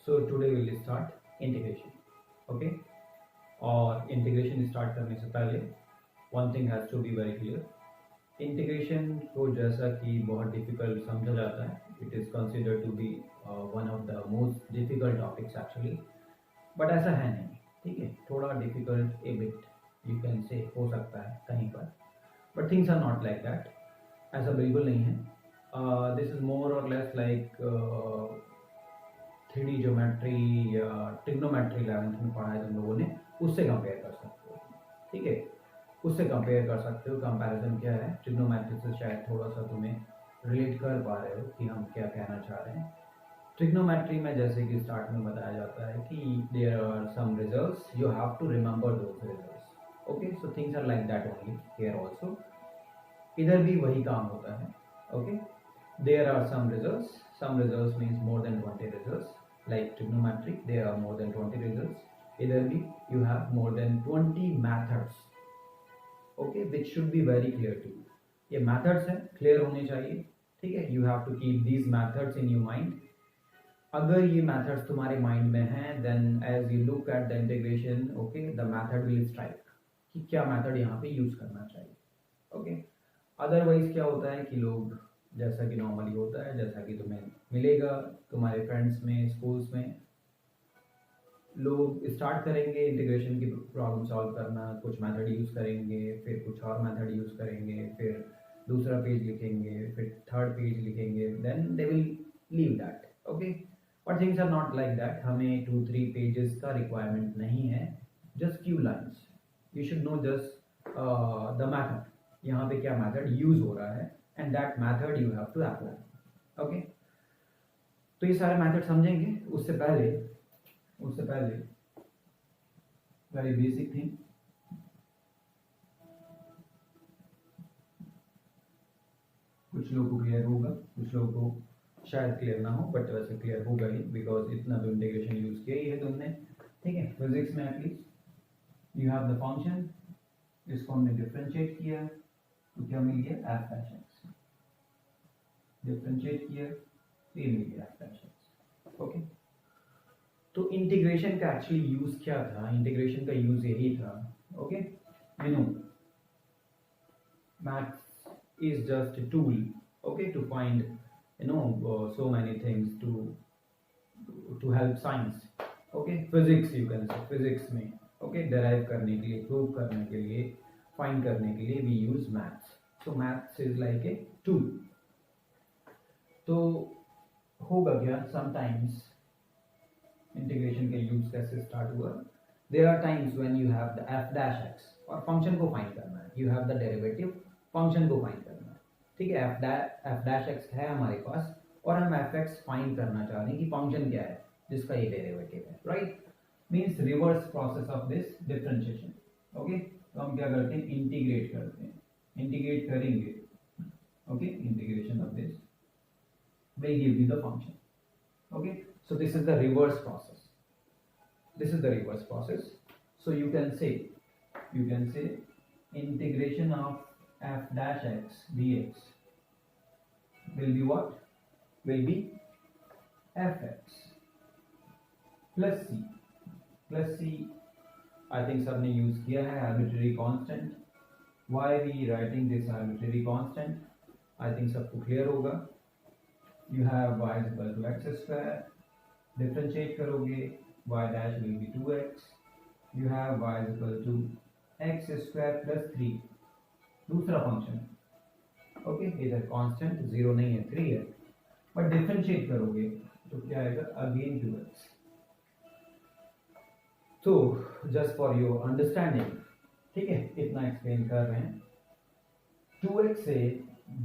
So today we will start integration. Okay. और integration start करने से पहले one thing has to be very clear. Integration को जैसा कि बहुत डिफिकल्ट समझा जाता है, it is considered to be one of the most difficult topics actually, but ऐसा है नहीं. ठीक है, थोड़ा difficult a bit you can say हो सकता है कहीं पर, but things are not like that. ऐसा बिल्कुल नहीं है. दिस इज मोर और लेस लाइक 3D ज्योमेट्री या ट्रिग्नोमेट्री 11th में पढ़ा है तुम लोगों ने, उससे कंपेयर कर सकते हो. ठीक है, उससे कंपेयर कर सकते हो. कंपैरिजन क्या है, ट्रिग्नोमेट्री से शायद थोड़ा सा तुम्हें रिलेट कर पा रहे हो कि हम क्या कहना चाह रहे हैं. ट्रिग्नोमेट्री में जैसे कि स्टार्ट में बताया जाता है कि there are some results, you have to remember those results. Okay, so things are like that only here also. इधर भी वही काम होता है. Okay, there are some results means more than 20 results. Like trigonometry, there are more than 20 results. Either be you have more than 20 methods. Okay, which should be very clear to you. ये methods हैं, clear होने चाहिए. ठीक है, you have to keep these methods in your mind. अगर ये methods तुम्हारे mind में हैं, then as you look at the integration, okay, the method will strike कि क्या method यहाँ पे use करना चाहिए. Okay, otherwise क्या होता है कि लोग जैसा कि नॉर्मली होता है, जैसा कि तुम्हें मिलेगा तुम्हारे फ्रेंड्स में, स्कूल्स में, लोग स्टार्ट करेंगे इंटीग्रेशन की प्रॉब्लम सॉल्व करना, कुछ मेथड यूज़ करेंगे, फिर कुछ और मेथड यूज़ करेंगे, फिर दूसरा पेज लिखेंगे, फिर थर्ड पेज लिखेंगे, then they will leave that. Okay, but things are not like that. हमें 2-3 पेजेस का रिक्वायरमेंट नहीं है, just few lines. You should know just the method, यहाँ पे क्या मैथड यूज़ हो रहा है, and that method you have to apply. Okay, तो ये सारे मेथड समझेंगे. उससे पहले वेरी बेसिक थिंग, कुछ लोगों को क्लियर होगा, कुछ लोगों को शायद क्लियर ना हो, बट वैसे क्लियर होगा ही, बिकॉज इतना तो इंटीग्रेशन यूज किया ही है तुमने. ठीक है, फिजिक्स में at least you have the function, इसको हमने डिफरेंशिएट किया तो क्या मिल गया, एफ डैश एक्स. डिफरेंशिएट किया तो ये मिल गया एफ डैश एक्स. ओके, तो इंटीग्रेशन का एक्चुअली यूज क्या था? इंटीग्रेशन का यूज यही था. Okay, you know maths is just a tool, okay, to find so many things to help science. okay, physics you can say, physics में okay, derive करने के लिए, prove करने के लिए, find करने के लिए we use maths. so maths is like a tool. तो होगा क्या, समटाइम्स इंटीग्रेशन का यूज कैसे स्टार्ट हुआ. There are times when you have the F dash X और फंक्शन को फाइंड करना है. You have the derivative, function को फाइंड करना है. ठीक है, एफ डैश एक्स है हमारे पास और हम एफ एक्स फाइंड करना चाह रहे हैं कि फंक्शन क्या है जिसका ये डेरिवेटिव है. Right, means reverse process of this differentiation. Okay, तो हम क्या करते हैं, इंटीग्रेट करते हैं. इंटीग्रेट करेंगे, okay, integration of this will give you the function. Okay, so this is the reverse process. This is the reverse process. So you can say integration of f dash x dx will be what? Will be fx plus c. plus c I think सबने use किया है, arbitrary constant. Why we writing this arbitrary constant? I think सबको clear होगा. You have y is equal to x square, differentiate करोगे y dash will be 2x. You have y is equal to x square plus 3, दूसरा function. Okay, इधर constant 0 नहीं है, 3 है, but differentiate करोगे तो क्या आएगा, अगेन 2x. तो जस्ट फॉर योर अंडरस्टैंडिंग, ठीक है, इतना एक्सप्लेन कर रहे हैं. 2x से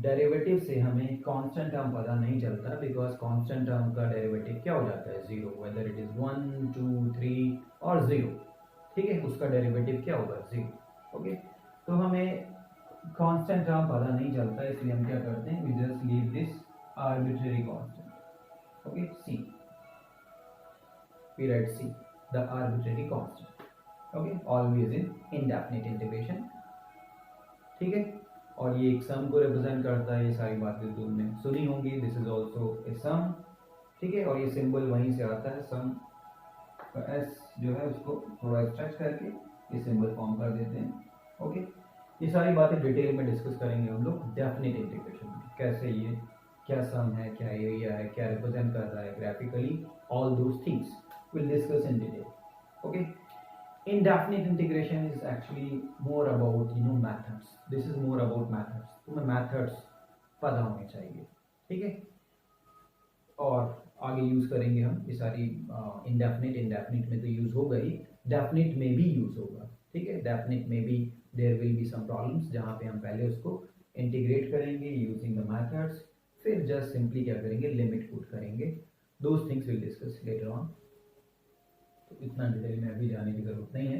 डेरिवेटिव से हमें कांस्टेंट टर्म पता नहीं चलता, बिकॉज कांस्टेंट टर्म का डेरिवेटिव क्या हो जाता है, 0, वेदर इट इज 1, 2, 3 और 0. ठीक है, उसका डेरिवेटिव क्या होगा, 0. ओके, तो हमें कांस्टेंट टर्म पता नहीं चलता, इसलिए हम क्या करते हैं, we just leave this arbitrary constant. Okay, c, we write c, the arbitrary constant. Okay, always in indefinite integration. ठीक है, और ये एक सम को रिप्रेजेंट करता है. ये सारी बातें तुमने सुनी होंगी. दिस इज ऑल्सो ए सम. ठीक है, और ये सिंबल वहीं से आता है, सम का एस जो है उसको थोड़ा स्ट्रेच करके ये सिंबल फॉर्म कर देते हैं। ओके, ये सारी बातें डिटेल में डिस्कस करेंगे हम लोग डेफिनेट इंटीग्रेशन में, कैसे ये क्या सम है, क्या एरिया है, क्या रिप्रेजेंट कर रहा है graphically, all those things will discuss in detail. Okay, indefinite integration is actually more about methods. This is more about methods. तुम्हें methods पता होने चाहिए, ठीक है, और आगे यूज करेंगे हम ये सारी indefinite में तो यूज होगा ही, definite में भी यूज होगा, ठीक है। definite में भी there will be some problems जहाँ पे हम पहले उसको इंटीग्रेट करेंगे यूजिंग द मेथड्स, फिर जस्ट सिंपली क्या करेंगे, लिमिट पुट करेंगे। Those things will discuss later on, तो इतना डिटेल में अभी जाने की जरूरत नहीं है।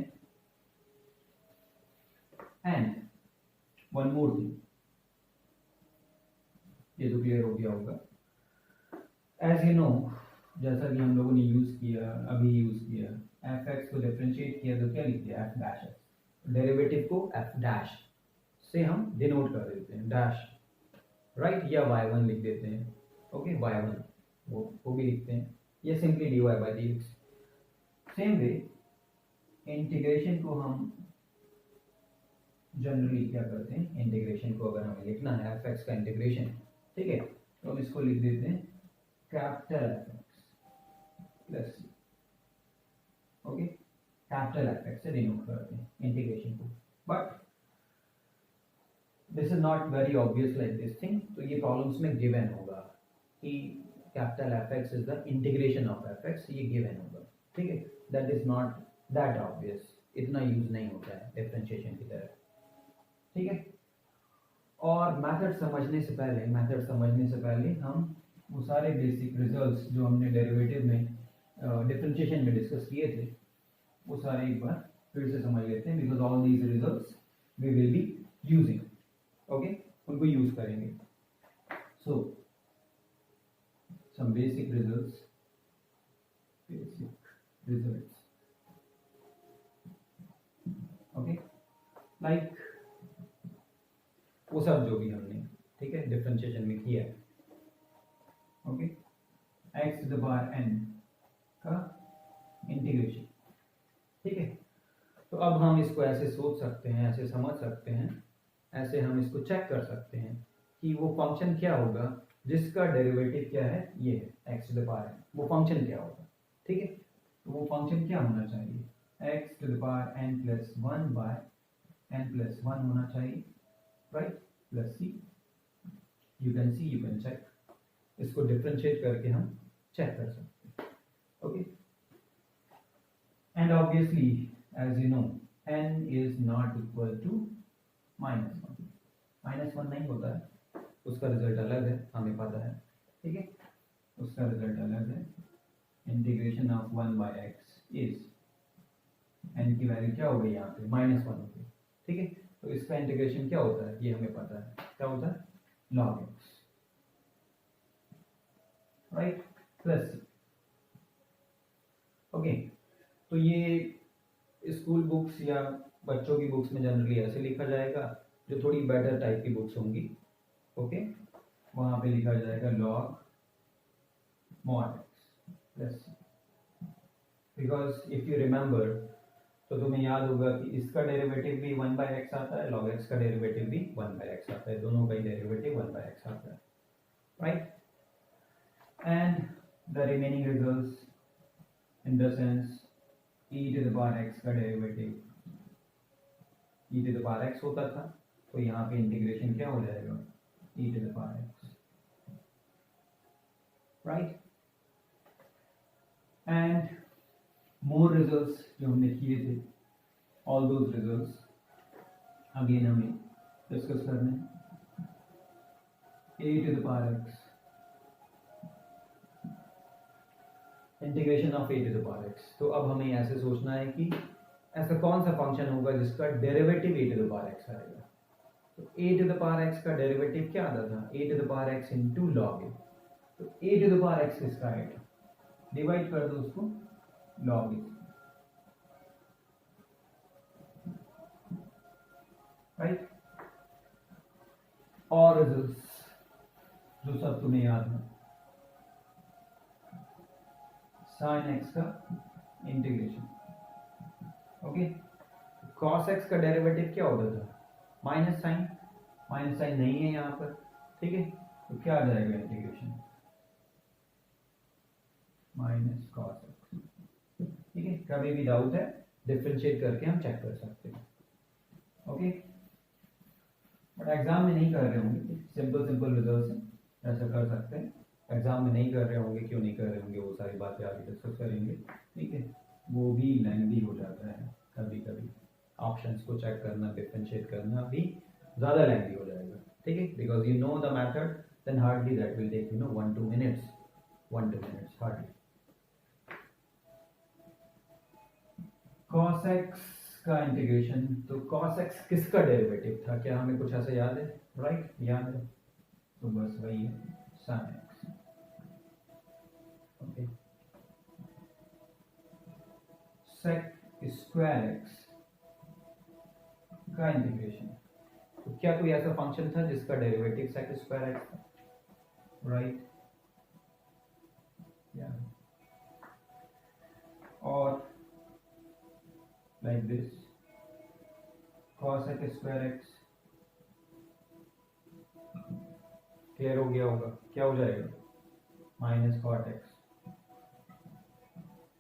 एंड वन मोर थिंग, ये तो क्लियर हो गया होगा। एज यू नो, जैसा कि हम लोगों ने यूज किया, अभी यूज किया, एफ एक्स को डिफरेंशिएट किया तो क्या लिख दिया, एफ डैश एक्स। डेरिवेटिव को एफ डैश से हम डिनोट कर देते हैं, डैश, राइट, या y1 लिख देते हैं। ओके, y1 वो भी लिखते हैं, या simply dy by D x. Same way integration को हम जनरली क्या करते हैं, इंटीग्रेशन को अगर हमें लिखना है एफ एक्स का इंटीग्रेशन, ठीक है, तो हम इसको लिख देते हैं कैपिटल एफ एक्स प्लस सी। ओके, कैपिटल एफ एक्स से डिनोट करते हैं इंटीग्रेशन को, but this is not very obvious like this thing, तो ये प्रॉब्लम्स में गिवन होगा कि capital F x is the integration of F x, ये गिवन होगा, ठीक है। That is not that obvious, इतना यूज नहीं होता है डिफरेंशिएशन की तरह, ठीक है। और मेथड समझने से पहले हम वो सारे बेसिक रिजल्ट्स जो हमने डेरिवेटिव में डिफरेंशिएशन में डिस्कस किए थे, वो सारे एक बार फिर से समझ लेते हैं, because all these results we will be using. Okay, उनको यूज करेंगे। So some basic results, okay, like वो सब जो भी हमने, ठीक है, डिफरेंशिएशन में किया है। Okay, X to the power N का इंटीग्रेशन, ठीक है। तो अब हम इसको ऐसे सोच सकते हैं, ऐसे समझ सकते हैं, ऐसे हम इसको चेक कर सकते हैं कि वो फंक्शन क्या होगा जिसका डेरिवेटिव क्या है, ये है X to the power N, वो फंक्शन क्या होगा, ठीक है। तो वो फंक्शन क्या होना चाहिए, X to the power N plus one by N plus one होना चाहिए, right, plus C. You can see, you can check, इसको डिफरेंशिएट करके हम चेक कर सकते हैं। Okay, and obviously as you know n is not equal to -1, -1 नहीं होता है, उसका रिजल्ट अलग है, हमें पता है, ठीक है, उसका रिजल्ट अलग है। Integration of 1 by X is, n की वैल्यू क्या हो गई यहाँ पे, -1 हो गई, ठीक है। तो इसका इंटीग्रेशन क्या होता है, ये हमें पता है, क्या होता है, log x, राइट, प्लस सी। ओके, तो ये स्कूल बुक्स या बच्चों की बुक्स में जनरली ऐसे लिखा जाएगा, जो थोड़ी बेटर टाइप की बुक्स होंगी, ओके, वहां पे लिखा जाएगा log mod x plus C, because if you remember, तो तुम्हें याद होगा कि इसका डेरिवेटिव भी 1 बाय एक्स आता है, log x का डेरिवेटिव भी 1 बाय एक्स आता है, दोनों का ही डेरिवेटिव 1 बाय एक्स आता है, right. And the remaining results in the sense e to the power x का derivative e to the power x होता था, तो यहाँ पे इंटीग्रेशन क्या हो जाएगा, e to the power x, right. And more results जो हमने किए थे, ऑल दोज रिजल्ट्स अगेन हमें डिस्कस करने हैं। a to the power x, integration of a to the power x, तो अब हमें ऐसे सोचना है कि ऐसा कौन सा फंक्शन होगा जिसका derivative a to the power x आएगा। तो a to the power x का डेरिवेटिव क्या आता था, a to the power x into log a, तो a to the power x किसका आएगा, डिवाइड कर दो उसको log a, राइट। और रिजल्ट्स जो सब तुम्हें याद है, साइन एक्स का इंटीग्रेशन। ओके, कॉस एक्स का डेरिवेटिव क्या होता था? माइनस साइन नहीं है यहाँ पर, ठीक है, तो क्या आ जाएगा इंटीग्रेशन माइनस कॉस एक्स। ठीक है, कभी भी डाउट है डिफरेंशिएट करके हम चेक कर सकते हैं। ओके, बट एग्जाम में नहीं कर रहे होंगे, सिंपल रिजल्ट है, ऐसा कर सकते हैं। एग्जाम में नहीं कर रहे होंगे, क्यों नहीं कर रहे होंगे, वो सारी बातें आगे डिस्कस करेंगे। ठीक है, वो भी लेंथी हो जाता है कभी कभी, ऑप्शंस को चेक करना, डिफरेंशिएट करना भी ज़्यादा लेंथी हो जाएगा। ठीक है, because you know the method, then hardly that will take 1-2 minutes, 1-2 minutes hardly. cos x का इंटीग्रेशन, तो cos x किसका डेरिवेटिव था? क्या हमें कुछ ऐसा याद है? राइट, याद है, तो बस वही है sin x। Okay, sec square x का इंटीग्रेशन, तो क्या कोई ऐसा फंक्शन था जिसका डेरिवेटिव sec स्क्वायर x था? राइट, और like this cos x square x, clear हो गया होगा, क्या हो जाएगा? माइनस cot x,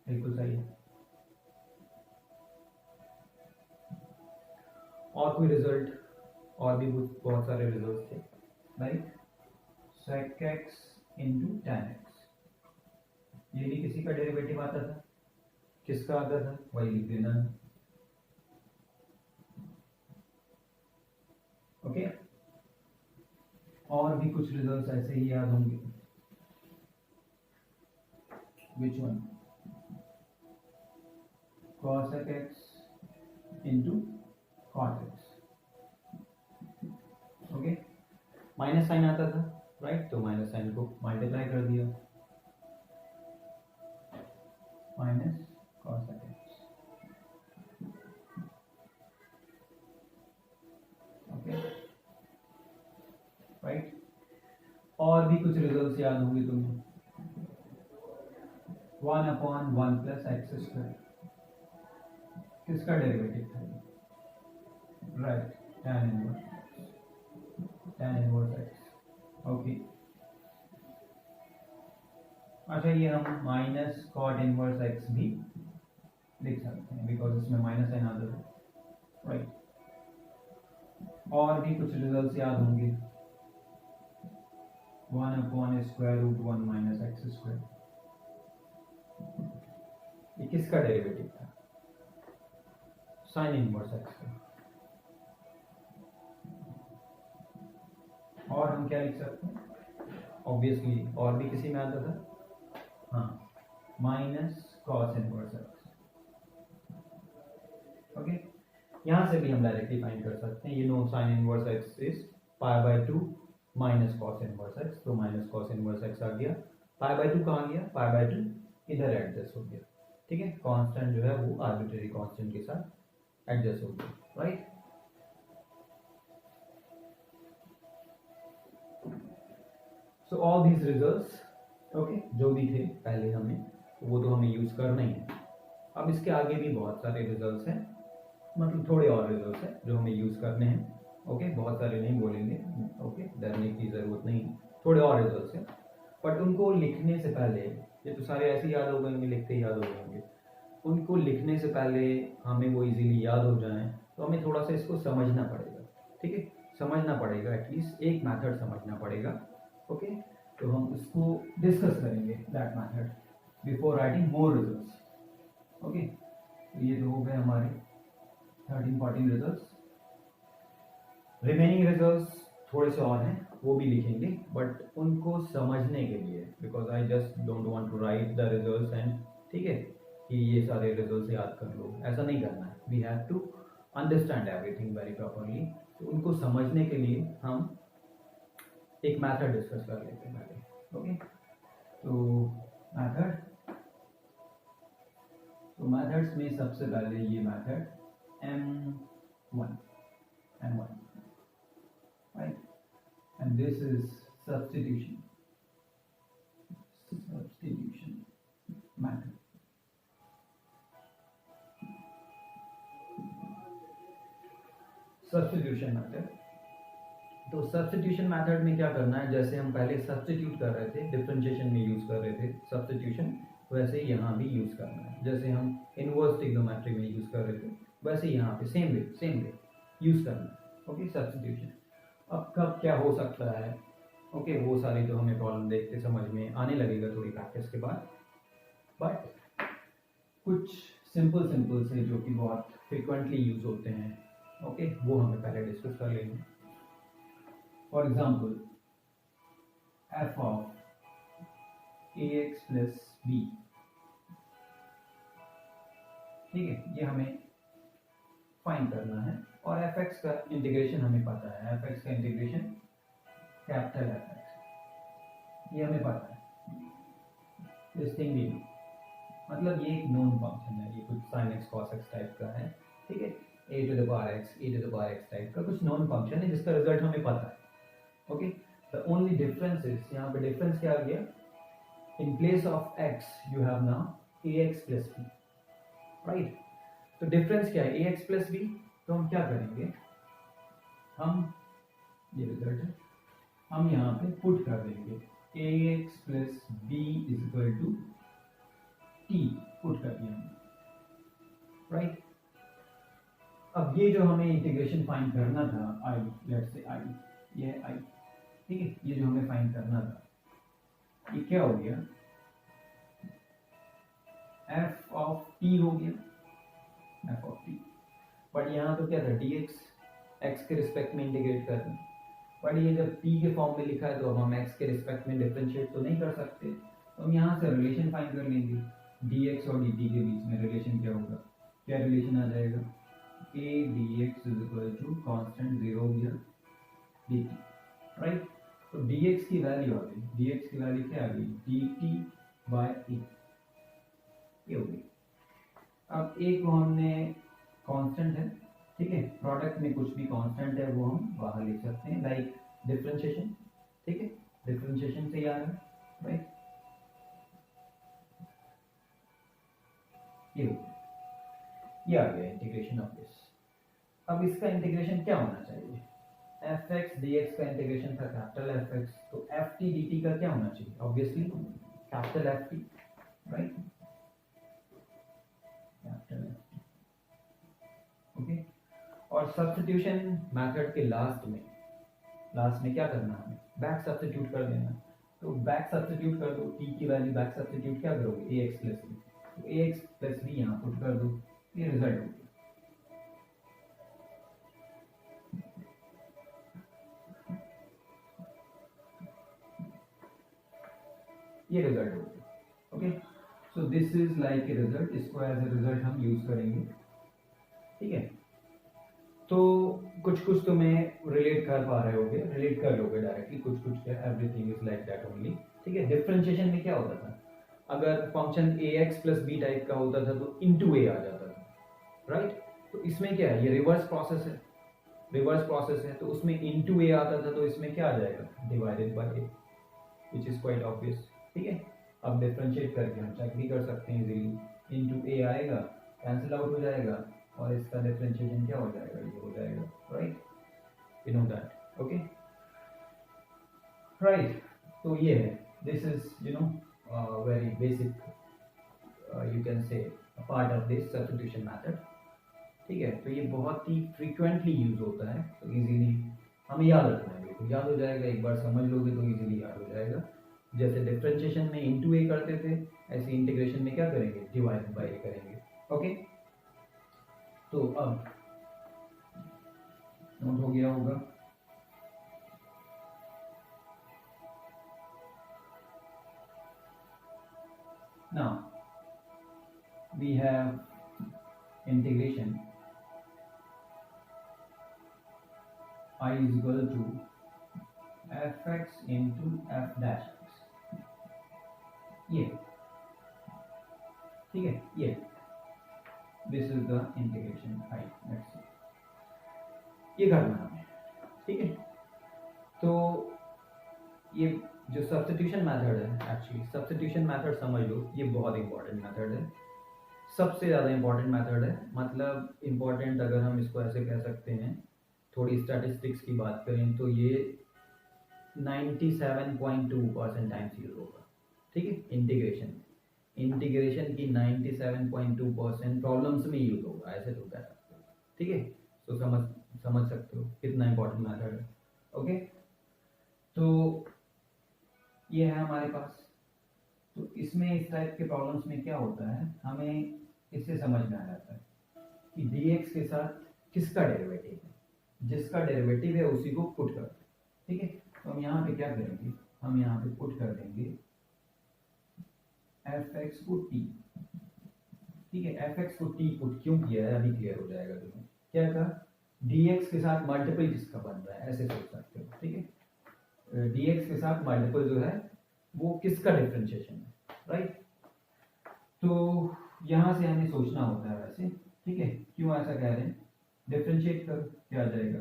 बिल्कुल सही है। और कोई रिजल्ट? और भी बहुत सारे रिजल्ट थे, right, sec x into tan x, ये भी किसी का डेरिवेटिव आता था, किसका आता था? वही लिख देना। ओके, और भी कुछ रिजल्ट ऐसे ही याद होंगे। Which one? cos x into cot x। Okay, minus sine आता था, राइट, तो माइनस साइन को मल्टीप्लाई कर दिया, minus cos x। Okay, right, और भी कुछ रिजल्ट्स याद होंगे तुम्हें। 1/1 प्लस एक्स स्क्वायर, किसका डेरिवेटिव था? Right, tan inverse x. Okay, अच्छा, ये हम माइनस कॉट इनवर्स एक्स भी लिख सकते हैं, बिकॉज इसमें माइनस साइन आता है, राइट। और भी कुछ रिजल्ट्स याद होंगे। 1/√1 माइनस एक्स स्क्वायर, ये किसका डेरिवेटिव था? साइन इनवर्स एक्स का। और हम क्या लिख सकते हैं? ऑब्वियसली और भी किसी में आता था, हाँ, minus cos inverse x. Okay, यहाँ से भी हम डायरेक्टली फाइंड कर सकते हैं, sine inverse x is π/2 minus cos inverse x, तो माइनस कॉस इनवर्स एक्स आ गया, π/2 कहाँ गया? π/2 इधर एडजस्ट हो गया। ठीक है, कांस्टेंट जो है वो आर्बिट्रेरी कांस्टेंट के साथ एडजस्ट हो गया, right. So all these results, okay, जो भी थे पहले हमें, वो तो हमें यूज करना ही है। अब इसके आगे भी बहुत सारे रिजल्ट्स हैं, मतलब थोड़े और रिजल्ट्स हैं जो हमें यूज करने हैं। ओके, बहुत सारे नहीं बोलेंगे, ओके, डरने की जरूरत नहीं, थोड़े और रिजल्ट्स हैं, बट उनको लिखने से पहले, ये तो सारे ऐसे याद हो गए होंगे, लिखते ही याद हो जाएंगे, उनको लिखने से पहले हमें वो इजीली याद हो जाएं, तो हमें थोड़ा सा इसको समझना पड़ेगा। ठीक है, समझना पड़ेगा, एटलीस्ट एक मेथड समझना पड़ेगा। ओके, तो हम इसको डिस्कस करेंगे, that method, before writing more results. Okay, तो ये तो हो गए हमारे 13-14 रिजल्ट्स। रिमेनिंग रिजल्ट्स थोड़े से और हैं, वो भी लिखेंगे, बट उनको समझने के लिए, because I just don't want to write the results and, ठीक है, कि ये सारे रिजल्ट्स याद कर लो, ऐसा नहीं करना है। We have to understand everything very properly, तो उनको समझने के लिए हम एक मेथड डिस्कस कर लेते हैं पहले। ओके, तो मेथड्स में सबसे पहले ये method M1, right, and this is substitution method। Substitution method. तो सब्स्टिट्यूशन मेथड में क्या करना है, जैसे हम पहले सब्स्टिट्यूट कर रहे थे, डिफरेंशिएशन में यूज़ कर रहे थे सब्स्टिट्यूशन, वैसे ही यहाँ भी यूज़ करना है। जैसे हम इनवर्स ट्रिग्नोमेट्री में यूज़ कर रहे थे, वैसे यहाँ पे सेम वे यूज़ करना है। Okay, substitution. अब कब क्या हो सकता है, ओके, वो सारी तो हमें प्रॉब्लम देखते समझ में आने लगेगा थोड़ी प्रैक्टिस के बाद। बट कुछ सिंपल से जो कि बहुत फ्रिक्वेंटली यूज होते हैं, ओके, वो हमें पहले डिस्कस कर लेंगे। For example F of A X plus B, ठीक है, ये हमें फाइंड करना है। और एफ एक्स का इंटीग्रेशन हमें पता है, एफ एक्स का इंटीग्रेशन कैपिटल एफ एक्स, ये हमें पता है। दिस थिंग भी मतलब ये एक नोन फंक्शन है, ये कुछ sin x cos x type का है, ठीक है, a to the power x type का कुछ नॉन फंक्शन है जिसका रिजल्ट हमें पता है। Okay, the only difference is, यहाँ पे डिफरेंस क्या आ गया, in place of x you have now ax plus b, right. तो डिफरेंस क्या है, ax प्लस b, तो हम क्या करेंगे, हम ये रिजल्ट है, हम यहाँ पे पुट कर देंगे ax plus b is equal to t, put कर दिया हमने, राइट। अब ये जो हमें इंटीग्रेशन फाइंड करना था, i, लेट्स से i, ये है i, ठीक है, ये जो हमें फाइंड करना था, ये क्या हो गया, f ऑफ t हो गया, f ऑफ t। बट यहाँ तो क्या था, dx, x के रिस्पेक्ट में इंटीग्रेट करना, बट ये जब t के फॉर्म में लिखा है तो अब हम x के रिस्पेक्ट में डिफरेंशिएट तो नहीं कर सकते, तो हम यहाँ से रिलेशन फाइंड कर लेंगे, dx और dt के बीच में रिलेशन क्या होगा, क्या रिलेशन आ जाएगा, a dx is equal to constant 0 हो गया dt, राइट। तो dx की वैल्यू आ गई, dx की वैल्यू क्या आ गई, dt बाय a, ये हो गई। अब a को हमने कांस्टेंट है, ठीक है, प्रोडक्ट में कुछ भी कांस्टेंट है वो हम बाहर लिख सकते हैं, लाइक डिफरेंशिएशन, ठीक है, डिफरेंशिएशन से ही आ रहा है, राइट। ये आ गया इंटीग्रेशन ऑफ दिस। अब इसका इंटीग्रेशन क्या होना चाहिए, एफ एक्स डी एक्स का इंटीग्रेशन था कैपिटल एफ एक्स, तो एफ टी डी टी का क्या होना चाहिए, obviously capital F T, right, capital F T, okay. और सब्स्टिट्यूशन मेथड के लास्ट में क्या करना है, हमें बैक सब्स्टिट्यूट कर देना। तो बैक सब्स्टिट्यूट कर दो, टी की वैल्यू बैक सब्स्टिट्यूट क्या करोगे, ए एक्स प्लस बी, तो ए एक्स प्लस बी यहाँ पुट कर दो, ये रिजल्ट हो गया। ये रिजल्ट हो गया, okay. So this is like a result, इसको एज ए रिजल्ट हम यूज करेंगे, ठीक है। तो कुछ तो मैं रिलेट कर पा रहे होगे, रिलेट कर लोगे डायरेक्टली, कुछ क्या, everything is like that only, ठीक है। डिफरेंशिएशन में क्या होता था, अगर function ax plus B type का होता था तो इनटू a आ जाता था, राइट। तो इसमें क्या है, ये रिवर्स प्रोसेस है, तो उसमें इनटू a आता था, तो इसमें क्या आ जाएगा, divided by a, which is quite obvious, ठीक है। अब डिफरेंशिएट करके हम चेक भी कर सकते हैं इजीली, इनटू a आएगा, कैंसिल आउट हो जाएगा, और इसका डिफरेंशिएशन क्या हो जाएगा, ये हो जाएगा, right, you know that, okay, right. तो ये है, this is you know very basic, you can से part of this substitution method, ठीक है। तो ये बहुत ही फ्रीक्वेंटली यूज होता है, तो इजीली हमें याद रखना है, बिल्कुल याद हो जाएगा, एक बार समझ लोगे तो इजीली याद हो जाएगा। जैसे डिफरेंशिएशन में इनटू a करते थे, ऐसे इंटीग्रेशन में क्या करेंगे, डिवाइड बाय a करेंगे, ओके। तो अब नोट हो गया होगा, now we have integration I is equal to fx into f dash x, ये ठीक है, ये this is the integration I, let's see, ये करना हमें, ठीक है। तो ये जो सब्स्टिट्यूशन मेथड है, एक्चुअली सब्स्टिट्यूशन मेथड समझ लो, ये बहुत इंपॉर्टेंट मेथड है, सबसे ज़्यादा इंपॉर्टेंट मेथड है, मतलब इंपॉर्टेंट अगर हम इसको ऐसे कह सकते हैं थोड़ी स्टैटिस्टिक्स की बात करें तो ये 97.2% टाइम्स यूज होगा, ठीक है। इंटीग्रेशन की 97.2% प्रॉब्लम्स में यूज होगा, ऐसे तो कह सकते हो, ठीक है। तो समझ सकते हो कितना इंपॉर्टेंट मैथड है। ओके, तो ये है हमारे पास। तो इसमें इस टाइप के प्रॉब्लम्स में क्या होता है, हमें इससे समझ में आ जाता है कि dx के साथ किसका डेरिवेटिव है, जिसका डेरिवेटिव है उसी को पुट कर, ठीक है। तो हम यहाँ पे क्या करेंगे, हम यहाँ पे पुट कर देंगे fx को t, ठीक है। fx को t पुट क्यों किया है अभी क्लियर हो जाएगा तुम्हें। क्या कहा, dx के साथ मल्टीपल किसका बन रहा है, ऐसे सोच सकते हो, ठीक है। dx के साथ मल्टीपल जो है वो किसका डिफरेंशिएशन है, राइट। तो यहाँ से हमें सोचना होता है वैसे, ठीक है। क्यों ऐसा कह रहे हैं, डिफरेंशिएट करो, क्या आ जाएगा,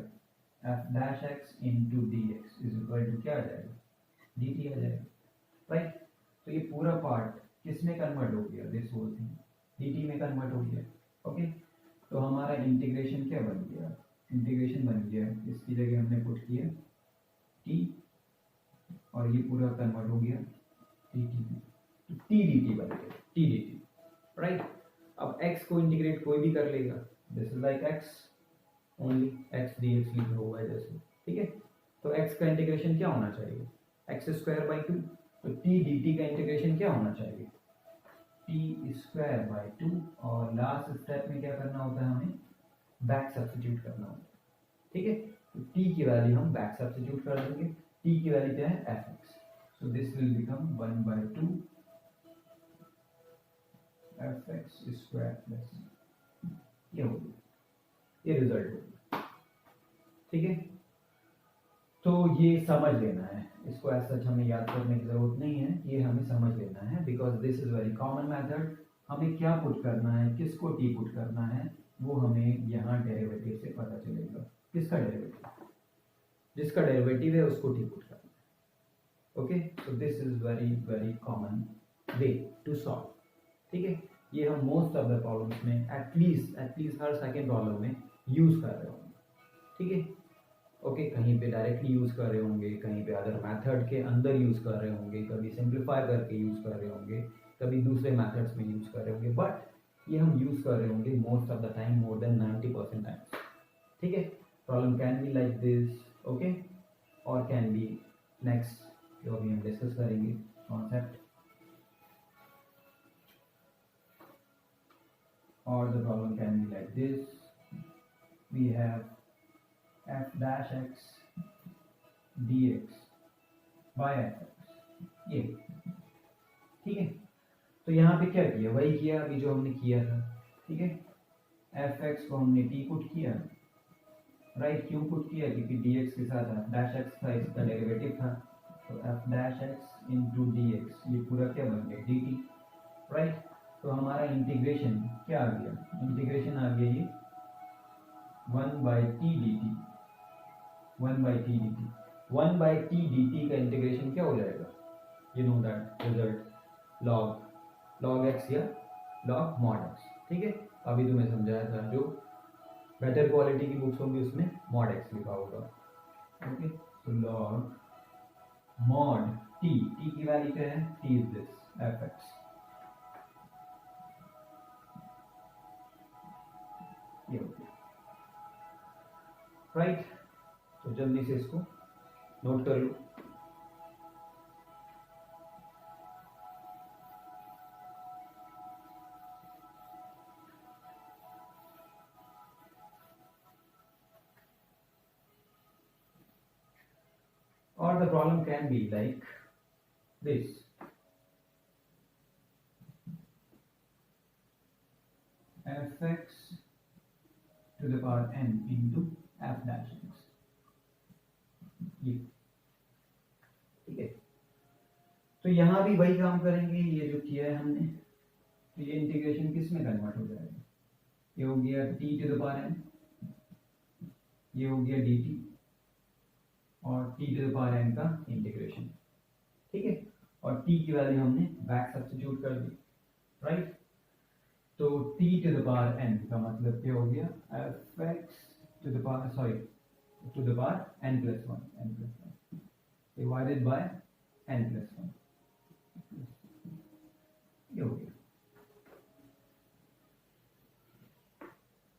F dash X into D X is equal to क्या आ जाएगा, डी टी आ जाएगा, राइट। तो ये पूरा पार्ट किस में कन्वर्ट हो गया, this whole thing D T में कन्वर्ट हो गया, ओके। तो हमारा इंटीग्रेशन क्या बन गया, इंटीग्रेशन बन गया, इसकी जगह हमने पुट किया टी और ये पूरा कन्वर्ट हो गया टी टी में, तो टी डी टी बन गया, टी डी टी, राइट। अब x को इंटीग्रेट कोई भी कर लेगा, this is like x only, x dx लिखा हुआ है जैसे, ठीक है। तो x का इंटीग्रेशन क्या होना चाहिए, x स्क्वायर बाई 2, तो t dt का इंटीग्रेशन क्या होना चाहिए, t स्क्वायर बाई 2, और लास्ट स्टेप में क्या करना होता है, हमें बैक सब्स्टिट्यूट करना होता है, ठीक है। तो t की वैल्यू हम बैक सब्स्टिट्यूट कर देंगे, t की वैल्यू क्या है fx, so this will become 1/2 fx square plus, ये हो गया, ये रिजल्ट हो गया, ठीक है। तो ये समझ लेना है, इसको ऐसा हमें याद करने की जरूरत नहीं है, ये हमें समझ लेना है, because this is very common method. हमें क्या पुट करना है, किसको टी पुट करना है, वो हमें यहाँ डेरिवेटिव से पता चलेगा, किसका डेरिवेटिव, जिसका डेरिवेटिव है उसको टी पुट करना है, okay. So this is very very common way to solve, ठीक है। ये हम मोस्ट ऑफ द प्रॉब्लम्स में एटलीस्ट हर सेकेंड प्रॉब्लम में यूज कर रहे होंगे, ठीक है, ओके। कहीं पे डायरेक्टली यूज कर रहे होंगे, कहीं पे अदर मेथड के अंदर यूज कर रहे होंगे, कभी सिंप्लीफाई करके यूज कर रहे होंगे, कभी दूसरे मेथड्स में यूज कर रहे होंगे, बट ये हम यूज कर रहे होंगे most of the time, more than 90% times, ठीक है। Problem can be like this, okay, और कैन बी नेक्स्ट जो अभी हम डिस्कस करेंगे concept, or the problem can be like this, we have f dash x dx by fx, ये, ठीक है। तो यहाँ पे क्या किया, वही किया अभी जो हमने किया था, ठीक है। fx को हमने t पुट किया, राइट। क्यों पुट किया, क्योंकि dx के साथ f dash x था, इसका डेरिवेटिव था, तो f dash x into dx, ये पूरा क्या बन गया dt, राइट। तो हमारा इंटीग्रेशन क्या आ गया, इंटीग्रेशन आ गया ये 1/t dt, 1/t dt, 1/t dt का इंटीग्रेशन क्या हो जाएगा, you know that result log x या log mod x, ठीक है। अभी तुम्हें समझाया था, जो बेटर क्वालिटी की बुक्स होंगी उसमें mod x लिखा होगा, ओके। तो log mod t की वैल्यू क्या है, t इज दिस fx, ये हो गया, राइट। तो जल्दी से इसको नोट कर लो। Or the problem can be like this, fx to the power n into f dash x, ये, ठीक है। तो यहाँ भी वही काम करेंगे, ये जो किया है हमने, तो ये इंटीग्रेशन किस में कन्वर्ट हो जाएगा, ये हो गया t to the power n, ये हो गया dt, और t to the power n का इंटीग्रेशन, ठीक है। और t की वैल्यू हमने बैक सब्स्टिट्यूट कर दी, राइट। तो t to the power n का मतलब क्या हो गया, fx to the power, sorry to the power n plus 1 divided by n plus 1, ये हो गया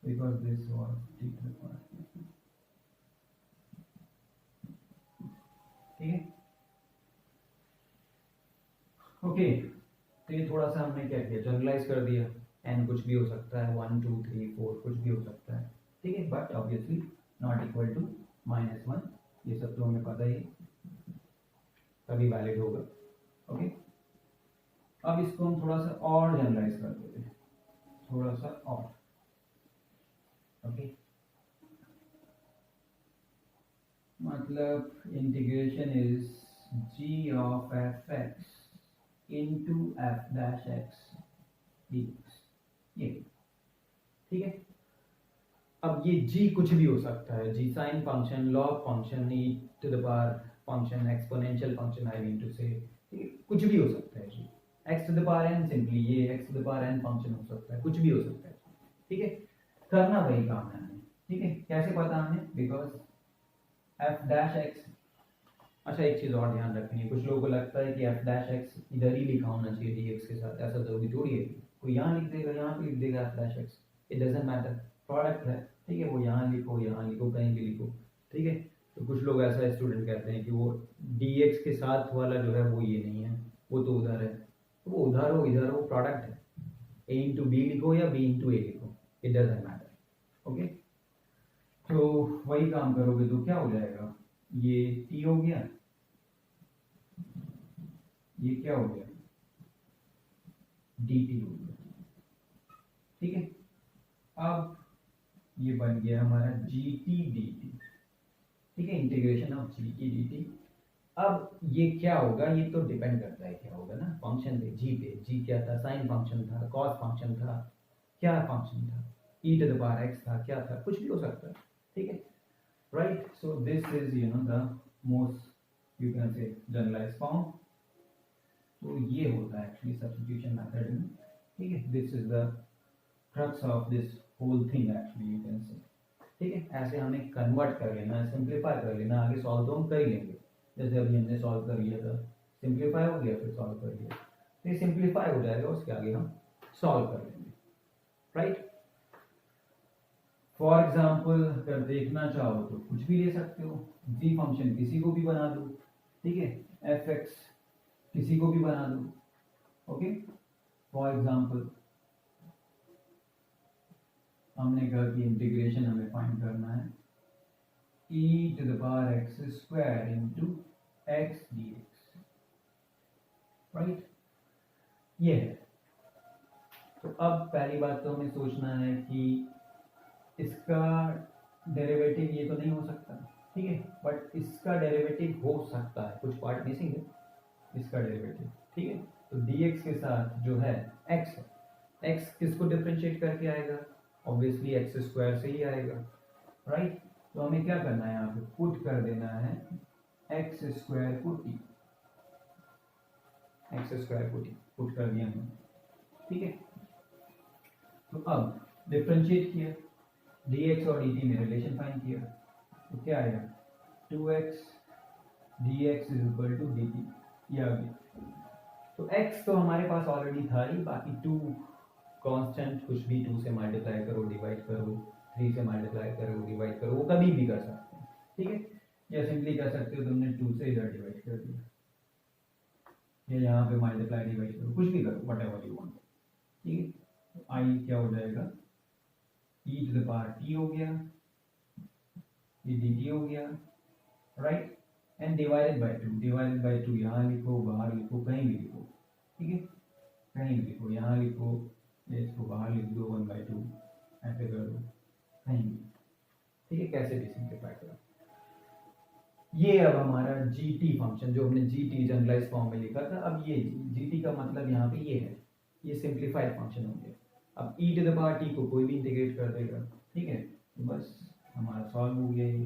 because this was t to the power, ठीक है। ओके, तो ये थोड़ा सा हमने क्या किया, जनरलाइज कर दिया, n कुछ भी हो सकता है, 1 2 3 4 कुछ भी हो सकता है, ठीक है, but obviously not equal to -1, ये सब तो हमें पता ही तभी वैलिड होगा। ओके, अब इसको हम थोड़ा सा और जनरलाइज कर देते हैं, थोड़ा सा और। ओके, मतलब integration is g of f(x) into f dash x dx, ये ठीक है। अब ये g कुछ भी हो सकता है, g sine function, log function, e to the power function, exponential function, I mean to say, ठीक है, कुछ भी हो सकता है G. x to the power n, simply ये x to the power n function हो सकता है, कुछ भी हो सकता है, ठीक है। करना वही काम है हमें, ठीक है। कैसे पता हमें, बिकॉज f डैश x, अच्छा एक चीज और ध्यान रखनी है, कुछ लोगों को लगता है कि f डैश x इधर ही लिखा होना चाहिए dx के साथ, ऐसा जरूरी थोड़ी है, कोई यहाँ लिख देगा, यहाँ पे लिख देगा f dash x, it doesn't matter, product है, ठीक है, वो यहाँ लिखो कहीं भी लिखो, ठीक है। तो कुछ लोग ऐसा स्टूडेंट कहते हैं कि वो dx के साथ वाला जो है वो ये नहीं है, वो तो उधर है, तो वो उधर हो इधर हो, प्रोडक्ट है, a इंटू बी लिखो या b इंटू ए लिखो, इट डजंट मैटर। ओके, तो वही काम करोगे तो क्या हो जाएगा, ये t हो गया, ये क्या हो गया, dt हो गया, ठीक है। अब ये बन गया हमारा gt dt, ठीक है, इंटीग्रेशन ऑफ gt dt। अब ये क्या होगा, ये तो डिपेंड करता है क्या होगा ना, फंक्शन पे, जी क्या था, साइन फंक्शन था, कॉस फंक्शन था, क्या फंक्शन था, e to the power x था, क्या था, कुछ भी हो सकता है, ठीक है, right. So this is the most you can say generalised form. तो ये होता है एक्चुअली सब्स्टिट्यूशन मेथड में, ठीक है, this is the crux of this whole thing actually you can say, ठीक है। ऐसे हमें कन्वर्ट कर लेना है, सिंप्लीफाई कर लेना, आगे सॉल्व तो हम कर ही लेंगे, जैसे अभी हमने सॉल्व कर लिया था, सिंप्लीफाई हो गया फिर सॉल्व कर लिया, तो ये सिंप्लीफाई हो जाएगा, उसके आगे हम सॉल्व कर लेंगे, राइट। फॉर एग्जाम्पल अगर देखना चाहो तो कुछ भी ले सकते हो, जी फंक्शन किसी को भी बना दो, ठीक है, एफ एक्स किसी को भी बना दो। ओके, फॉर एग्जाम्पल हमने कहा कि इंटीग्रेशन हमें फाइंड करना है e to the power X square into X D X, right, ये है। तो अब पहली बात तो हमें सोचना है कि इसका डेरिवेटिव ये तो नहीं हो सकता, ठीक है, बट इसका डेरिवेटिव हो सकता है, कुछ पार्ट मिसिंग है इसका डेरिवेटिव, ठीक है। तो dx के साथ जो है x है, x किसको डिफरेंशिएट करके आएगा, ऑब्वियसली एक्स स्क्वायर से ही आएगा, राइट। तो हमें क्या करना है, यहाँ पे पुट कर देना है एक्स स्क्वायर को t, एक्स स्क्वायर को t पुट कर दिया हमने, ठीक है। तो अब डिफरेंशिएट किया, dx और dt में रिलेशन फाइंड किया, तो क्या आएगा, 2x dx is equal to dt, ये आ गया। तो x तो हमारे पास ऑलरेडी था ही, बाकी 2 कांस्टेंट, कुछ भी 2 से मल्टीप्लाई करो, डिवाइड करो, 3 से मल्टीप्लाई करो, डिवाइड करो, वो कभी भी कर सकते हैं, ठीक है। या सिंपली कर सकते हो तुमने 2 से इधर डिवाइड कर दिया, या यहाँ पे मल्टीप्लाई डिवाइड करो, कुछ भी करो, व्हाटएवर यू वांट, ठीक है। तो आई क्या हो जाएगा, e to the power t हो गया, ये dt हो गया, राइट, एंड डिवाइडेड बाय 2 यहाँ लिखो, बाहर लिखो, कहीं भी लिखो, ठीक है, कहीं भी लिखो, यहाँ लिखो, इसको बाहर लिख दो, 1/2 ऐसे कर दो, कहीं भी, ठीक है, कैसे भी सिंप्लीफाई करो। ये अब हमारा gt फंक्शन जो हमने gt जनरलाइज फॉर्म में लिखा था, अब ये gt का मतलब यहाँ पे ये है, ये सिंप्लीफाइड फंक्शन हो गया। अब e to the power t को कोई भी इंटीग्रेट कर देगा, ठीक है, तो बस हमारा सॉल्व हो गया ये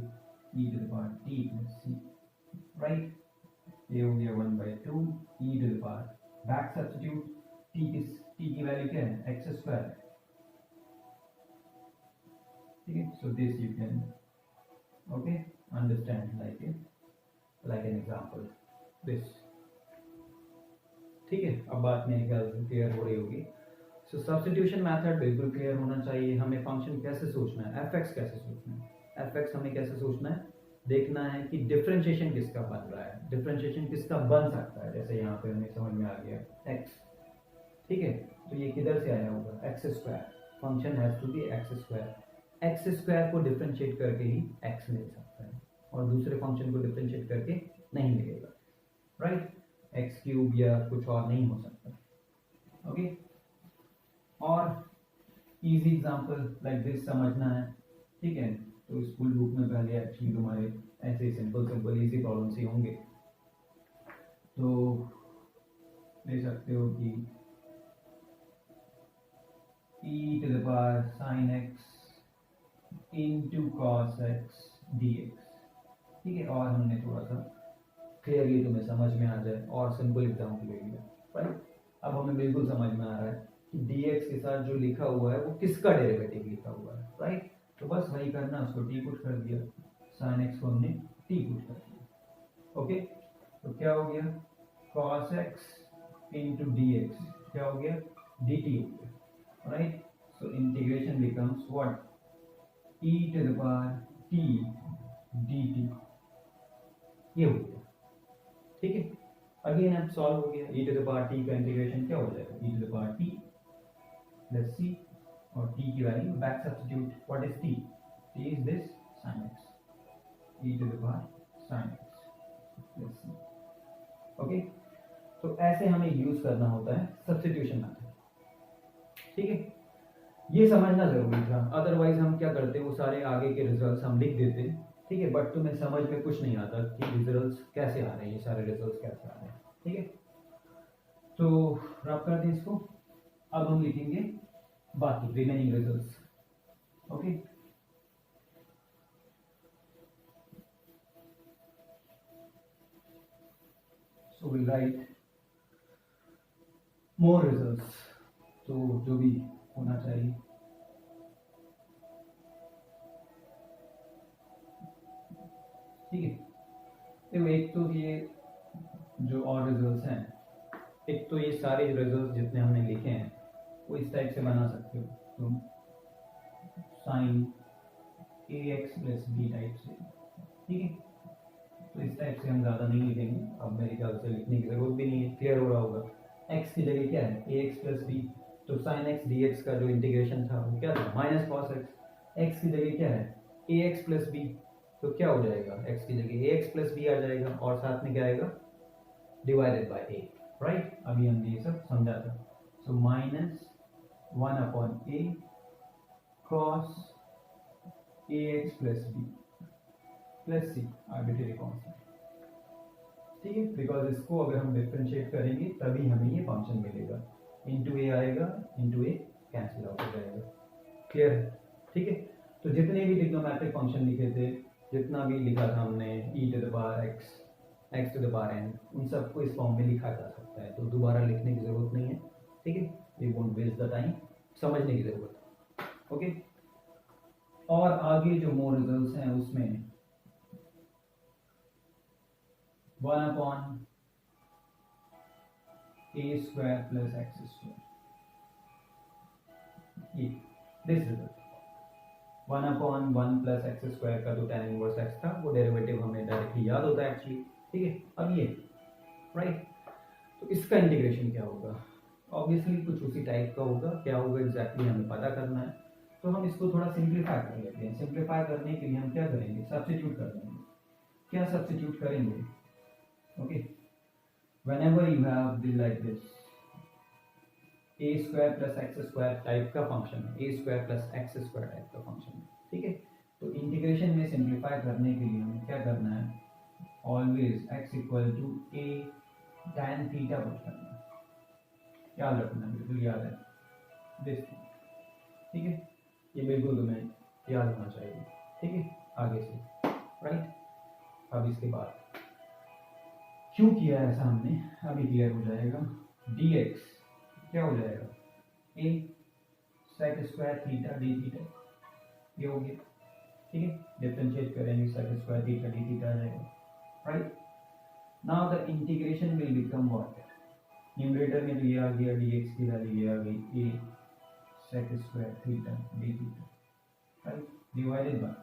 e to the power t plus c, right, ये हो गया 1/2 e to the power back substitute, t की वैल्यू क्या है, एक्स स्क्वायर, ठीक है। So this you can okay, understand like an example this. ठीक है, अब बात मेरे ख्याल से क्लियर हो रही होगी। सो सब्स्टिट्यूशन मेथड बिल्कुल क्लियर होना चाहिए। हमें फंक्शन कैसे सोचना है, एफ एक्स कैसे सोचना है, एफ एक्स हमें कैसे सोचना है, देखना है कि डिफरेंशिएशन किसका बन रहा है, डिफरेंशिएशन किसका बन सकता है। जैसे यहाँ पे हमें समझ में आ गया एक्स, ठीक है, तो ये किधर से आया होगा, X square, function has to be X square. X square को डिफरेंशिएट करके ही एक्स मिल सकता है और दूसरे फंक्शन को डिफरेंशिएट करके नहीं मिलेगा, राइट। एक्स क्यूब या कुछ और नहीं हो सकता। ओके, और इजी एग्जांपल लाइक दिस समझना है, ठीक है। तो स्कूल बुक में पहले एक्चुअली तुम्हारे ऐसे सिंपल इजी प्रॉब्लम्स ही होंगे, तो ले सकते हो कि e to the power sin x into cos x dx, ठीक है। और हमने थोड़ा सा क्लियरली तुम्हें समझ में आ जाए और सिंपल एग्जाम्पल ले लिया, राइट। अब हमें बिल्कुल समझ में आ रहा है कि dx के साथ जो लिखा हुआ है वो किसका डेरिवेटिव लिखा हुआ है, राइट। तो बस वही करना, उसको t पुट कर दिया, sin x को हमने t पुट कर दिया। ओके, तो क्या हो गया, cos x into dx क्या हो गया, dt हो गया, right. So integration becomes what, e to the power t dt, ये हो गया, ठीक है। अगेन अब सॉल्व हो गया, e to the power t का इंटीग्रेशन क्या हो जाएगा, e to the power t, let's see, और t की value back substitute, what is t, t is this sin x, e to the power sin x, let's see. Okay, तो ऐसे हमें use करना होता है सब्स्टिट्यूशन मेथड, ठीक है। ये समझना जरूरी था, अदरवाइज हम क्या करते, वो सारे आगे के रिजल्ट्स हम लिख देते, ठीक है, बट तुम्हें समझ में कुछ नहीं आता कि रिजल्ट्स कैसे आ रहे हैं, ये सारे रिजल्ट्स कैसे आ रहे हैं, ठीक है। तो रब कर दें इसको, अब हम लिखेंगे बाकी remaining results. Okay, so will write more results, तो जो भी होना चाहिए, ठीक है। तो एक तो ये जो और रिजल्ट्स हैं, एक तो ये सारे रिजल्ट्स जितने हमने लिखे हैं वो इस टाइप से बना सकते हो तुम, साइन ए एक्स प्लस बी टाइप से, ठीक है। तो इस टाइप से हम ज़्यादा नहीं लिखेंगे, अब मेरे ख्याल से लिखने की जरूरत भी नहीं है, क्लियर हो रहा होगा। एक्स की जगह क्या है, ए एक्स प्लस बी, तो साइन एक्स डी एक्स का जो इंटीग्रेशन था वो क्या था, माइनस कॉस एक्स। एक्स की जगह क्या है, ए एक्स प्लस बी, तो क्या हो जाएगा, एक्स की जगह ए एक्स प्लस बी आ जाएगा और साथ में क्या आएगा, डिवाइडेड बाय ए, राइट। अभी हमने ये सब समझा था। So minus 1/a cos ax plus b plus c, arbitrary constant, ठीक है। बिकॉज इसको अगर हम डिफरेंशिएट करेंगे तभी हमें ये फंक्शन मिलेगा, इंटू ए आएगा, इंटू ए कैंसिल आउट हो जाएगा, क्लियर है, ठीक है। तो जितने भी ट्रिग्नोमेट्रिक फंक्शन लिखे थे, जितना भी लिखा था हमने, e to the power x, x to the power n, उन सबको इस फॉर्म में लिखा जा सकता है, तो दोबारा लिखने की जरूरत नहीं है, ठीक है। We won't waste the time, समझने की जरूरत है, ओके। और आगे जो मोर रिजल्ट्स हैं उसमें 1/a square plus x square, ये this result 1/1 plus x square का जो tan इनवर्स एक्स था वो डेरिवेटिव हमें डायरेक्टली याद होता है एक्चुअली, ठीक है। अब ये राइट, तो इसका इंटीग्रेशन क्या होगा, ऑब्वियसली कुछ उसी टाइप का होगा, क्या होगा एग्जैक्टली हमें पता करना है। तो हम इसको थोड़ा सिंप्लीफाई कर लेते हैं। सिंप्लीफाई करने के लिए हम क्या करेंगे, सब्स्टिट्यूट कर देंगे। क्या सब्स्टिट्यूट करेंगे, okay, whenever you have the like this a square plus x square type का फंक्शन है, a square plus x square type का फंक्शन है, ठीक है। तो इंटीग्रेशन में सिंप्लीफाई करने के लिए हमें क्या करना है, always x equal to a tan theta put करना है, याद रखना, बिल्कुल याद है दिस, ठीक है। ये बिल्कुल तुम्हें याद होना चाहिए, ठीक है, आगे से, राइट। अब इसके बाद क्यों किया ऐसा हमने, अभी क्लियर हो जाएगा। dx क्या हो जाएगा, a sec square theta d theta, ये हो गया, ठीक है, डिफरेंशिएट करेंगे sec square theta d theta आ जाएगा, right. Now the integration will become what, numerator में तो ये आ गया dx की वैल्यू, ये आ गई a sec square theta d theta, right, divided by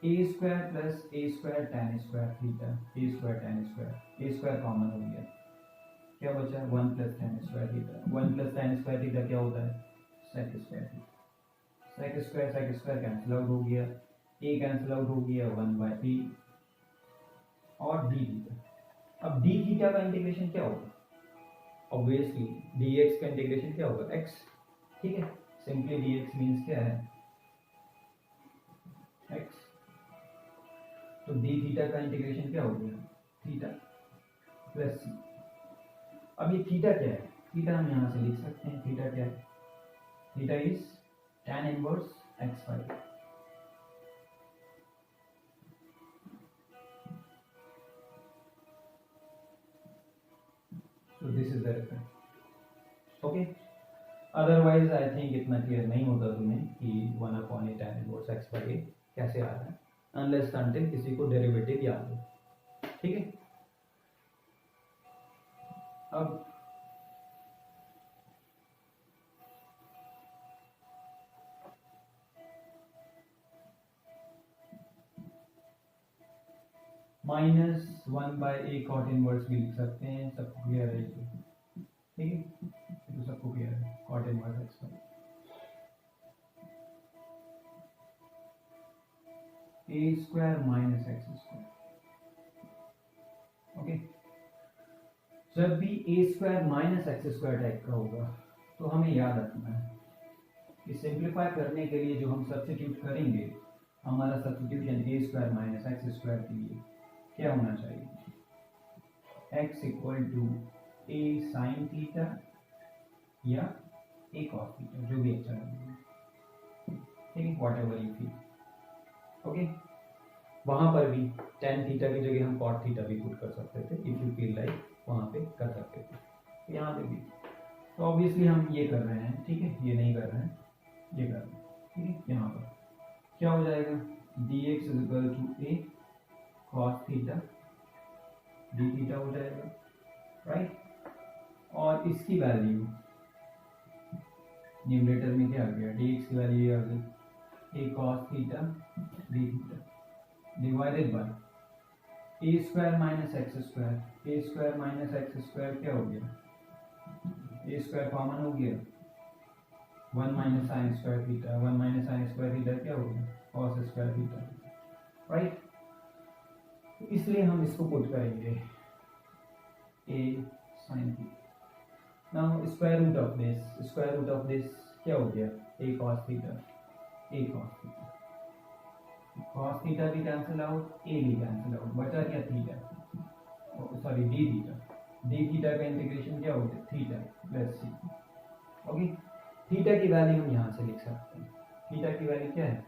a square plus a square tan square theta, a square tan square, a square common हो गया, क्या बचा 1 plus tan square theta, 1 plus tan square theta क्या होता है sec square theta, sec square cancel out हो गया, a cancel out हो गया 1 बाय a और d थीटा। अब d थीटा का इंटीग्रेशन क्या होगा, ऑब्वियसली dx का इंटीग्रेशन क्या होगा x, ठीक है, सिंपली dx मींस क्या है x, तो d थीटा का इंटीग्रेशन क्या हो गया थीटा प्लस c। अब ये थीटा क्या है, थीटा हम यहाँ से लिख सकते हैं, थीटा क्या है, theta is tan inverse x by a। So this is the reference, okay। Otherwise I think इतना क्लियर नहीं होता तुम्हें कि 1/a tan inverse x by a कैसे आ रहा है, अनलेस अनटिल किसी को डेरिवेटिव याद हो, ठीक है। अब -1 बाय a कॉट इनवर्स भी लिख सकते हैं, सबको क्लियर है ये, ठीक है, तो सबको क्लियर है cot inverse x by a square minus x square, okay. जब भी a square minus x square type का होगा तो हमें याद रखना है कि सिंप्लीफाई करने के लिए जो हम सब्स्टिट्यूट करेंगे, हमारा substitution a square minus x square के लिए क्या होना चाहिए, x equal to a sine theta या a कॉस थीटा, जो भी अच्छा लगेगा, ठीक है, whatever you feel, okay. वहां पर भी tan थीटा की जगह हम cot थीटा भी पुट कर सकते थे, इफ यू फील लाइक वहां पे कर सकते थे, यहाँ पे भी। तो ऑब्वियसली हम ये कर रहे हैं, ठीक है, ये नहीं कर रहे हैं, ये कर रहे हैं, ठीक है। यहाँ पर क्या हो जाएगा, dx is equal to a cos theta d theta हो जाएगा, राइट। और इसकी वैल्यू न्यूमरेटर में क्या आ गया, dx की वैल्यू ये आ गई a cos theta d theta divided by a square minus x square, a square minus x square क्या हो गया, a स्क्वायर कॉमन हो गया, 1 minus sine square theta, 1 minus sine square theta क्या हो गया कॉस स्क्वायर थीटा, राइट। तो इसलिए हम इसको पुट करेंगे a sine theta. Now square root of this क्या हो गया a cos theta, a cos theta, cos theta भी कैंसिल आउट, a भी कैंसिल आउट, बचा क्या theta, sorry d theta, d theta का इंटीग्रेशन क्या हो गया theta plus c, okay. Theta की वैल्यू हम यहाँ से लिख सकते हैं, थीटा की वैल्यू क्या है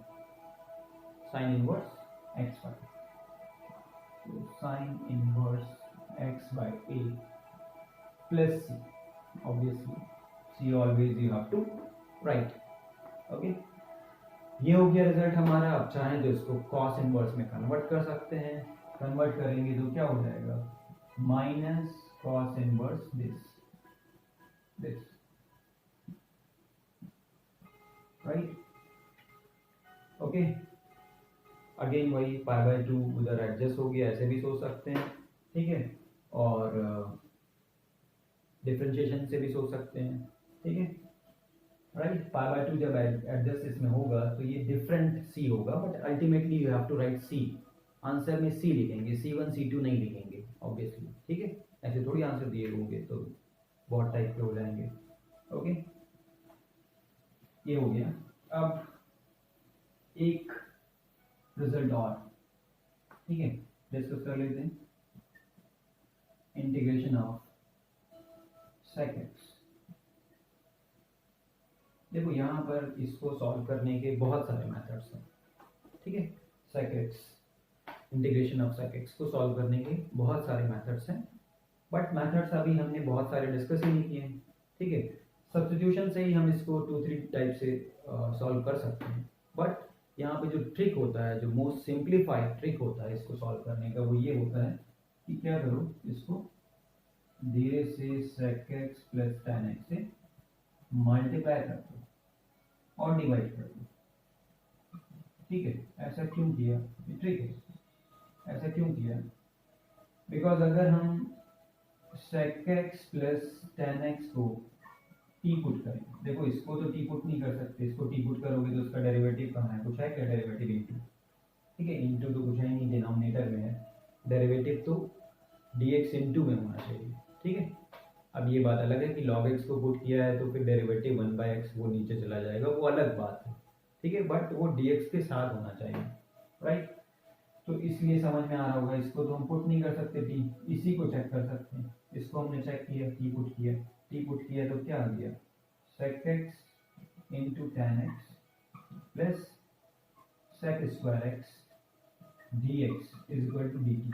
साइन इनवर्स x बाई, तो sine inverse x by a plus c, obviously c always you have to write, okay. ये हो गया रिजल्ट हमारा। अब चाहें तो इसको कॉस इनवर्स में कन्वर्ट कर सकते हैं, कन्वर्ट करेंगे तो क्या हो जाएगा minus cos inverse this, right, okay. Again वही पाई बाय 2 उधर एडजस्ट हो गया, ऐसे भी सोच सकते हैं, ठीक है, और डिफरेंशिएशन से भी सोच सकते हैं, ठीक है, राइट। पाई बाय 2 जब एडजस्ट इसमें होगा तो ये डिफरेंट c होगा, but ultimately you have to write c, answer में c लिखेंगे, c1 c2 नहीं लिखेंगे ऑब्वियसली, ठीक है, ऐसे थोड़ी आंसर दिए होंगे तो बहुत टाइप के हो जाएंगे, ओके। ये हो गया। अब एक रिजल्ट और, ठीक है, डिस्कस कर लेते हैं, इंटीग्रेशन ऑफ sec x। देखो यहाँ पर इसको सॉल्व करने के बहुत सारे मेथड्स हैं, ठीक है, sec x, integration of sec x को सॉल्व करने के बहुत सारे मेथड्स हैं, बट मेथड्स अभी हमने बहुत सारे डिस्कस ही नहीं किए हैं, ठीक है। सब्स्टिट्यूशन से ही हम इसको 2-3 टाइप से सॉल्व कर सकते हैं, बट यहाँ पे जो ट्रिक होता है, जो मोस्ट सिंप्लीफाइड ट्रिक होता है इसको सॉल्व करने का, वो ये होता है कि क्या करो, इसको धीरे से sec x plus tan x से मल्टीप्लाई कर दो और डिवाइड कर दो। ठीक है, ऐसा क्यों किया, ये ट्रिक है। ऐसा क्यों किया, बिकॉज अगर हम sec x plus tan x को टी पुट करें, देखो इसको तो टी पुट नहीं कर सकते, इसको टी पुट करोगे तो उसका डेरिवेटिव कहाँ है, कुछ है क्या डेरिवेटिव, इंटू। ठीक है, इंटू तो कुछ है नहीं, डिनोमिनेटर में है, डेरिवेटिव तो dx इंटू में होना चाहिए। ठीक है, अब ये बात अलग है कि log x को पुट किया है तो फिर डेरिवेटिव 1/x वो नीचे चला जाएगा, वो अलग बात है। ठीक है, बट वो dx के साथ होना चाहिए, राइट। तो इसलिए समझ में आ रहा होगा, इसको तो हम पुट नहीं कर सकते टी, इसी को चेक कर सकते हैं। इसको हमने चेक किया, टी पुट किया तो क्या आ गया, sec x into tan x plus sec square x dx is equal to dt,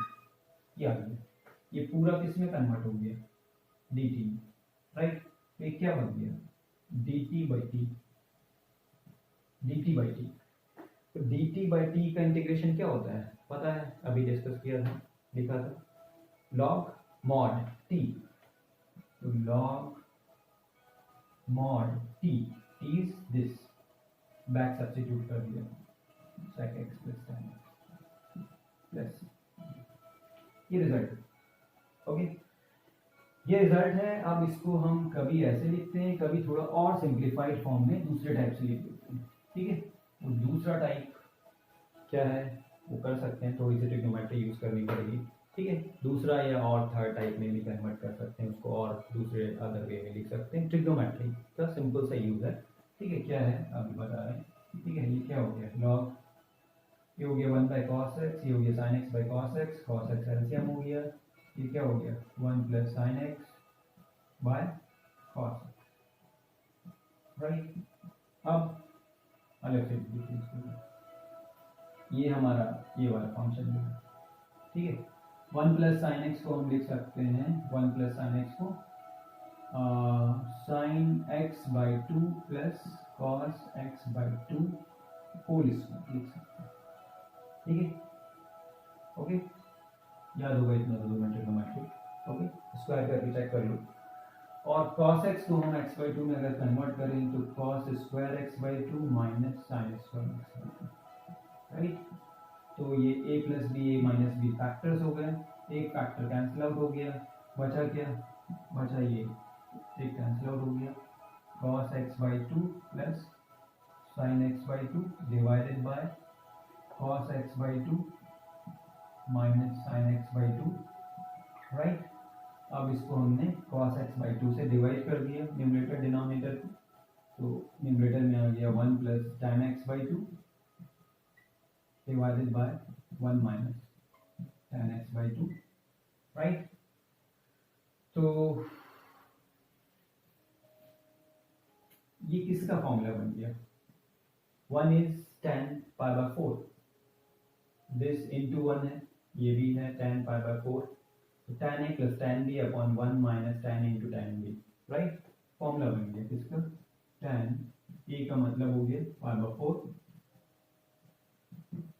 ये आ गया। ये पूरा किस में कन्वर्ट हो गया, dt, राइट। ये क्या बन गया, dt by T, dt by T. तो dt बाई टी का इंटीग्रेशन क्या होता है पता है, अभी डिस्कस किया था, लिखा था, log mod t। तो log mod t is this, back substitute कर दिया, sec x plus tan x plus ये रिजल्ट। ओके, ये रिजल्ट है। अब इसको हम कभी ऐसे लिखते हैं, कभी थोड़ा और सिंप्लीफाइड फॉर्म में दूसरे टाइप से लिख देते हैं। ठीक है, तो दूसरा टाइप क्या है वो कर सकते हैं, थोड़ी सी ट्रिग्नोमेट्री यूज करनी पड़ेगी। ठीक है, दूसरा या और थर्ड टाइप में भी कन्वर्ट कर सकते हैं उसको, और दूसरे अदर वे में लिख सकते हैं। ट्रिग्नोमेट्री का सिंपल सा यूज है। ठीक है, क्या है अभी बता रहे हैं। ठीक है, ये क्या हो गया, लॉग, ये हो गया 1/cos x, ये हो गया sin x cos x, cos x LCM हो गया, ये क्या हो गया 1 plus sin x cos x, right. अब अलग से लिखिए इसको, ये हमारा ये वाला फंक्शन है। ठीक है, 1 प्लस sin x को हम लिख सकते हैं, 1 प्लस sin x को sin x by 2 plus cos x by 2 whole square लिख सकते हैं। ठीक है, ओके, याद होगा इतना तो 2 मिनट ट्रिग्नोमेट्री। ओके, स्क्वायर करके चेक कर लो। और cos x को हम x बाई 2 में अगर कन्वर्ट करें तो cos square x by 2 minus sin square x by 2, right. तो ये a plus B, A minus B factors हो गए, एक फैक्टर कैंसिल आउट हो गया, बचा क्या, बचा ये एक कैंसिल आउट हो गया, cos x by 2 plus sin x by 2 divided by cos x by 2 minus sin x by 2, right. अब इसको हमने cos x बाई 2 से डिवाइड कर दिया न्यूमरेटर डिनोमिनेटर को, तो न्यूमरेटर में आ गया 1 plus tan x by 2 divided by 1 minus tan x by 2, right. तो ये किसका फॉर्मूला बन गया, 1 is tan pi by 4, this into 1 है, ये भी है tan पाई बाय 4, तो tan a plus tan b upon 1 minus tan a into tan b, right. Formula बन गया किसका, tan a का मतलब हो गया पाई बाय 4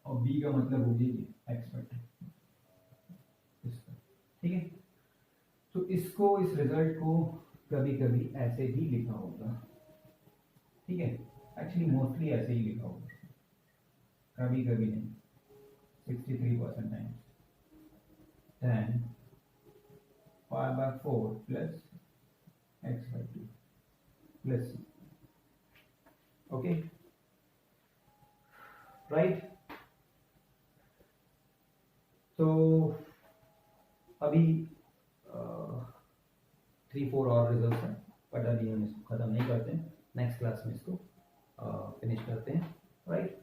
और b का मतलब हो गया x बाई 2 इसका। ठीक है, तो इसको, इस रिजल्ट को कभी कभी ऐसे भी लिखा होगा। ठीक है, एक्चुअली मोस्टली ऐसे ही लिखा होगा, कभी कभी नहीं, 63% times tan pi by 4 plus x by 2 plus, okay, right. तो अभी 3-4 और रिजल्ट्स हैं, बट अभी हम इसको ख़त्म नहीं करते हैं, नेक्स्ट क्लास में इसको फिनिश करते हैं, right.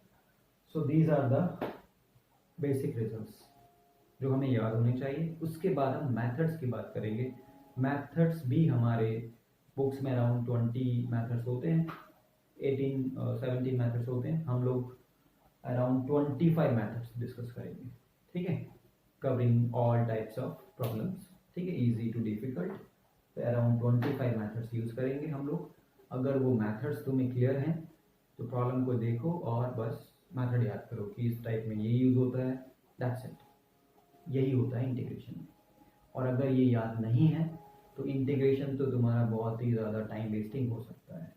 So these are the basic results जो हमें याद होने चाहिए। उसके बाद हम मेथड्स की बात करेंगे। मेथड्स भी हमारे बुक्स में अराउंड 20 मेथड्स होते हैं, 17 मेथड्स होते हैं, हम लोग अराउंड 25 मेथड्स डिस्कस करेंगे। ठीक है, covering all types of problems. ठीक है, इजी टू डिफिकल्ट, तो अराउंड 25 मेथड्स यूज़ करेंगे हम लोग। अगर वो मेथड्स तुम्हें क्लियर हैं तो प्रॉब्लम को देखो और बस मेथड याद करो कि इस टाइप में ये यूज़ होता है, दैट्स इट। यही होता है इंटीग्रेशन में। और अगर ये याद नहीं है तो इंटीग्रेशन तो तुम्हारा बहुत ही ज़्यादा टाइम वेस्टिंग हो सकता है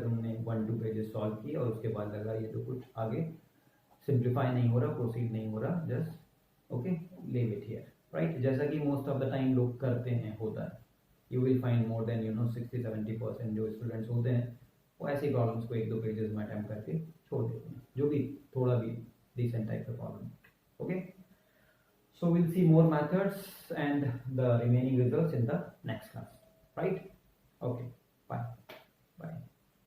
तुमने 1-2 पेजेस सॉल्व किए और उसके बाद लगा ये तो कुछ आगे सिंप्लीफाई नहीं हो रहा, प्रोसीड नहीं हो रहा, just okay leave it here, right. जैसा कि मोस्ट ऑफ द टाइम लोग करते हैं, होता है। You will find more than 60-70% जो स्टूडेंट्स होते हैं वो ऐसी प्रॉब्लम्स को 1-2 पेजेस में अटेम्प्ट करके छोड़ देते हैं, जो भी थोड़ा भी डिसेंट टाइप का problem. Okay, so we'll see more methods and the remaining results in the next class, right? Okay, bye.